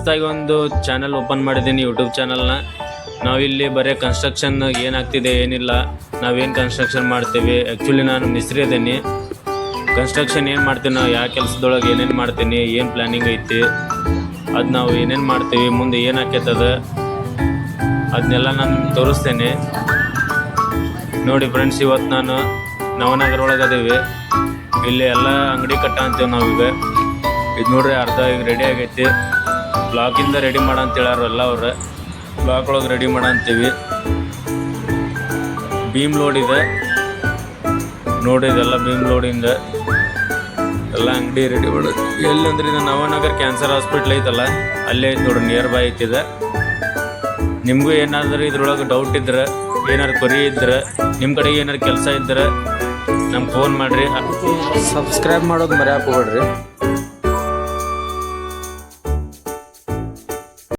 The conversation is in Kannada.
ಹೊಸದಾಗಿ ಒಂದು ಚಾನಲ್ ಓಪನ್ ಮಾಡಿದ್ದೀನಿ, ಯೂಟ್ಯೂಬ್ ಚಾನಲ್ನ. ನಾವಿಲ್ಲಿ ಬರೀ ಕನ್ಸ್ಟ್ರಕ್ಷನ್ ಏನಾಗ್ತಿದೆ ಏನಿಲ್ಲ, ನಾವೇನು ಕನ್ಸ್ಟ್ರಕ್ಷನ್ ಮಾಡ್ತೀವಿ. ಆ್ಯಕ್ಚುಲಿ ನಾನು ಮಿಸ್ತ್ರಿ ಇದ್ದೀನಿ. ಕನ್ಸ್ಟ್ರಕ್ಷನ್ ಏನು ಮಾಡ್ತೀನಿ, ನಾವು ಯಾವ ಕೆಲಸದೊಳಗೆ ಏನೇನು ಮಾಡ್ತೀನಿ, ಏನು ಪ್ಲ್ಯಾನಿಂಗ್ ಐತಿ, ಅದು ನಾವು ಏನೇನು ಮಾಡ್ತೀವಿ, ಮುಂದೆ ಏನು ಆಕೈತದ ಅದನ್ನೆಲ್ಲ ನಾನು ತೋರಿಸ್ತೇನೆ ನೋಡಿ ಫ್ರೆಂಡ್ಸ್. ಇವತ್ತು ನಾನು ನವನಗರ ಒಳಗೆ ಅದೀವಿ. ಇಲ್ಲಿ ಎಲ್ಲ ಅಂಗಡಿ ಕಟ್ಟ ಅಂತೀವಿ ನಾವೀಗ. ಇದು ನೋಡ್ರಿ, ಅರ್ಧ ಈಗ ರೆಡಿ ಆಗೈತಿ. ಬ್ಲಾಕಿಂದ ರೆಡಿ ಮಾಡ ಅಂತ ಹೇಳ್ಯಾರ ಎಲ್ಲ ಅವ್ರು. ಬ್ಲಾಕ್ ಒಳಗೆ ರೆಡಿ ಮಾಡ ಅಂತೀವಿ. ಬೀಮ್ ಲೋಡ್ ಇದೆ ನೋಡಿ, ಇದೆಲ್ಲ ಬೀಮ್ ಲೋಡಿಂದ ಎಲ್ಲ ಅಂಗಡಿ ರೆಡಿ ಮಾಡೋದು. ಎಲ್ಲಂದ್ರೆ ಇದು ನವನಗರ ಕ್ಯಾನ್ಸರ್ ಹಾಸ್ಪಿಟ್ಲ್ ಐತಲ್ಲ, ಅಲ್ಲೇ ಐತೆ ನೋಡ್ರಿ, ನಿಯರ್ ಬೈ ಐತಿದೆ. ನಿಮಗೂ ಏನಾದರೂ ಇದ್ರೊಳಗೆ ಡೌಟ್ ಇದ್ರೆ, ಏನಾರು ಕೊರಿ ಇದ್ರೆ, ನಿಮ್ಮ ಕಡೆಗೆ ಏನಾರು ಕೆಲಸ ಇದ್ರೆ ನಮ್ಗೆ ಫೋನ್ ಮಾಡಿರಿ. ಸಬ್ಸ್ಕ್ರೈಬ್ ಮಾಡೋದು ಮರ್ಯಾಕೆ ಹೋಗ್ಬೇಡ್ರಿ.